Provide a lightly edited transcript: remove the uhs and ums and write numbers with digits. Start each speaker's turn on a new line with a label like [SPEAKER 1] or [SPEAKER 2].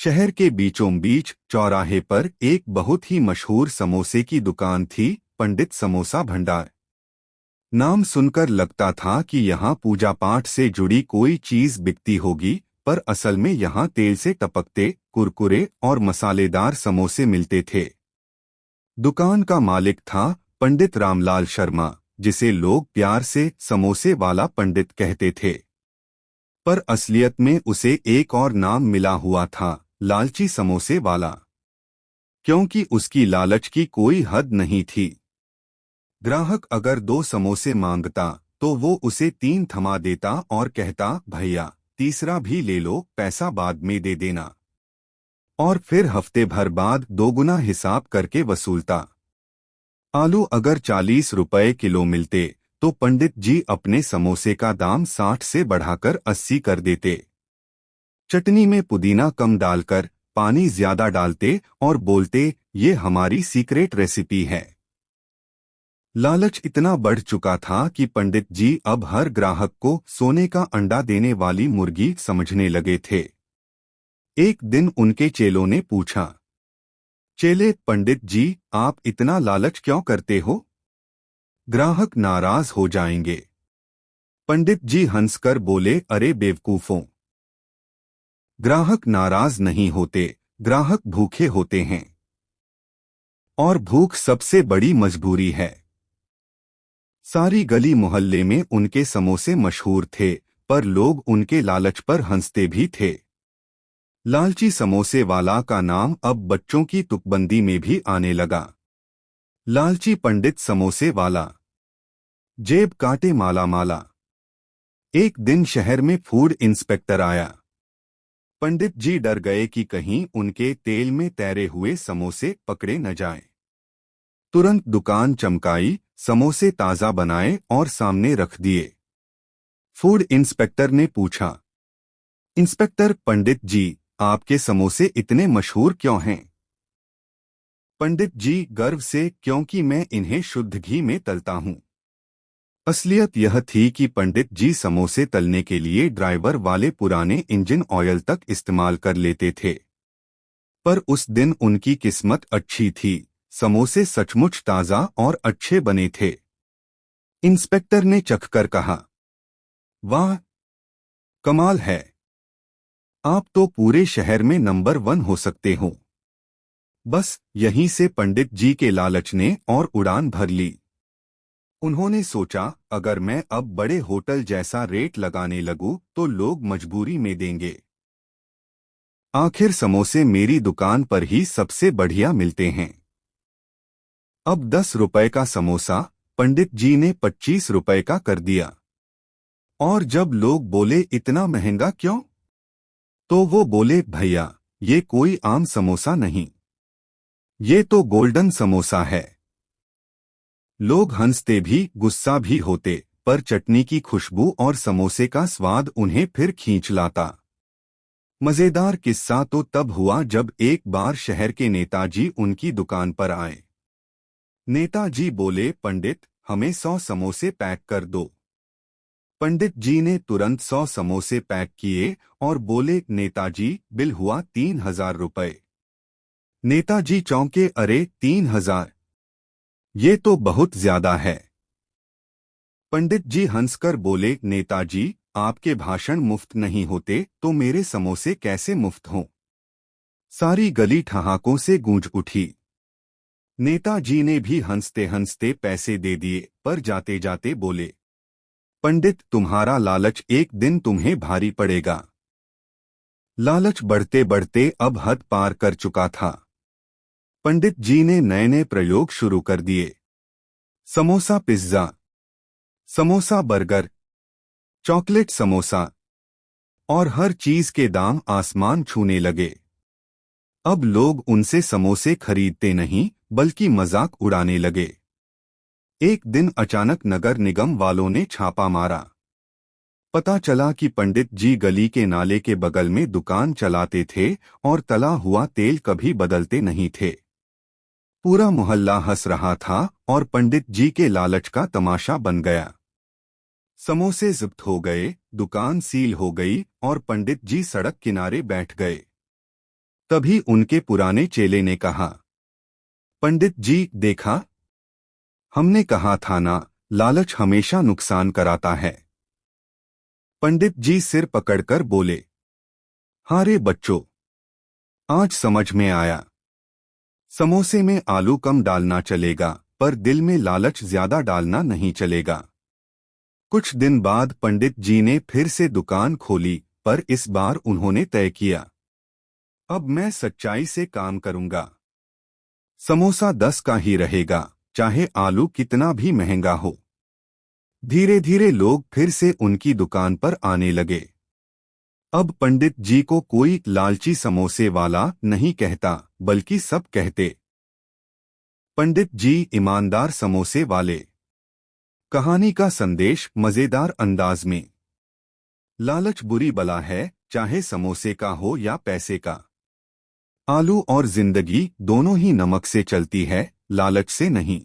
[SPEAKER 1] शहर के बीचों बीच चौराहे पर एक बहुत ही मशहूर समोसे की दुकान थी, पंडित समोसा भंडार। नाम सुनकर लगता था कि यहाँ पूजा पाठ से जुड़ी कोई चीज बिकती होगी, पर असल में यहाँ तेल से टपकते कुरकुरे और मसालेदार समोसे मिलते थे। दुकान का मालिक था पंडित रामलाल शर्मा, जिसे लोग प्यार से समोसे वाला पंडित कहते थे। पर असलियत में उसे एक और नाम मिला हुआ था, लालची समोसे वाला, क्योंकि उसकी लालच की कोई हद नहीं थी। ग्राहक अगर 2 समोसे मांगता तो वो उसे 3 थमा देता और कहता, भैया तीसरा भी ले लो, पैसा बाद में दे देना। और फिर हफ्ते भर बाद दोगुना हिसाब करके वसूलता। आलू अगर 40 रुपए किलो मिलते तो पंडित जी अपने समोसे का दाम 60 से बढ़ाकर 80 कर देते। चटनी में पुदीना कम डालकर पानी ज्यादा डालते और बोलते, ये हमारी सीक्रेट रेसिपी है। लालच इतना बढ़ चुका था कि पंडित जी अब हर ग्राहक को सोने का अंडा देने वाली मुर्गी समझने लगे थे। एक दिन उनके चेलों ने पूछा, चेले पंडित जी, आप इतना लालच क्यों करते हो? ग्राहक नाराज हो जाएंगे। पंडित जी हंसकर बोले, अरे बेवकूफों, ग्राहक नाराज नहीं होते, ग्राहक भूखे होते हैं। और भूख सबसे बड़ी मजबूरी है। सारी गली मोहल्ले में उनके समोसे मशहूर थे, पर लोग उनके लालच पर हंसते भी थे। लालची समोसे वाला का नाम अब बच्चों की तुकबंदी में भी आने लगा। लालची पंडित समोसे वाला, जेब काटे माला माला। एक दिन शहर में फूड इंस्पेक्टर आया। पंडित जी डर गए कि कहीं उनके तेल में तैरे हुए समोसे पकड़े न जाएं। तुरंत दुकान चमकाई, समोसे ताजा बनाए और सामने रख दिए। फूड इंस्पेक्टर ने पूछा, इंस्पेक्टर पंडित जी, आपके समोसे इतने मशहूर क्यों हैं? पंडित जी गर्व से, क्योंकि मैं इन्हें शुद्ध घी में तलता हूं। असलियत यह थी कि पंडित जी समोसे तलने के लिए ड्राइवर वाले पुराने इंजन ऑयल तक इस्तेमाल कर लेते थे। पर उस दिन उनकी किस्मत अच्छी थी, समोसे सचमुच ताजा और अच्छे बने थे। इंस्पेक्टर ने चखकर कहा, वाह, कमाल है, आप तो पूरे शहर में नंबर 1 हो सकते हो। बस यहीं से पंडित जी के लालच ने और उड़ान भर ली। उन्होंने सोचा, अगर मैं अब बड़े होटल जैसा रेट लगाने लगूं तो लोग मजबूरी में देंगे। आखिर समोसे मेरी दुकान पर ही सबसे बढ़िया मिलते हैं। अब 10 रुपए का समोसा पंडित जी ने 25 रुपए का कर दिया। और जब लोग बोले, इतना महंगा क्यों? तो वो बोले, भैया ये कोई आम समोसा नहीं, ये तो गोल्डन समोसा है। लोग हंसते भी, गुस्सा भी होते, पर चटनी की खुशबू और समोसे का स्वाद उन्हें फिर खींच लाता। मजेदार किस्सा तो तब हुआ जब एक बार शहर के नेताजी उनकी दुकान पर आए। नेताजी बोले, पंडित हमें 100 समोसे पैक कर दो। पंडित जी ने तुरंत 100 समोसे पैक किए और बोले, नेताजी बिल हुआ 3000 रुपए। नेताजी चौंके, अरे 3000, ये तो बहुत ज्यादा है। पंडित जी हंसकर बोले, नेताजी आपके भाषण मुफ्त नहीं होते तो मेरे समोसे कैसे मुफ्त हों? सारी गली ठहाकों से गूंज उठी। नेताजी ने भी हंसते हंसते पैसे दे दिए, पर जाते जाते बोले, पंडित तुम्हारा लालच एक दिन तुम्हें भारी पड़ेगा। लालच बढ़ते बढ़ते अब हद पार कर चुका था। पंडित जी ने नए नए प्रयोग शुरू कर दिए। Samosa pizza, samosa burger, chocolate samosa, और हर चीज के दाम आसमान छूने लगे। अब लोग उनसे समोसे खरीदते नहीं, बल्कि मजाक उड़ाने लगे। एक दिन अचानक नगर निगम वालों ने छापा मारा। पता चला कि पंडित जी गली के नाले के बगल में दुकान चलाते थे और तला हुआ तेल कभी बदलते नहीं थे। पूरा मोहल्ला हंस रहा था और पंडित जी के लालच का तमाशा बन गया। समोसे जब्त हो गए, दुकान सील हो गई और पंडित जी सड़क किनारे बैठ गए। तभी उनके पुराने चेले ने कहा, पंडित जी देखा, हमने कहा था ना, लालच हमेशा नुकसान कराता है। पंडित जी सिर पकड़कर बोले, हाँ रे बच्चों, आज समझ में आया। समोसे में आलू कम डालना चलेगा, पर दिल में लालच ज्यादा डालना नहीं चलेगा। कुछ दिन बाद पंडित जी ने फिर से दुकान खोली, पर इस बार उन्होंने तय किया, अब मैं सच्चाई से काम करूंगा। समोसा 10 का ही रहेगा, चाहे आलू कितना भी महंगा हो। धीरे धीरे लोग फिर से उनकी दुकान पर आने लगे। अब पंडित जी को कोई लालची समोसे वाला नहीं कहता, बल्कि सब कहते, पंडित जी ईमानदार समोसे वाले। कहानी का संदेश मजेदार अंदाज में। लालच बुरी बला है, चाहे समोसे का हो या पैसे का। आलू और जिंदगी दोनों ही नमक से चलती है, लालच से नहीं।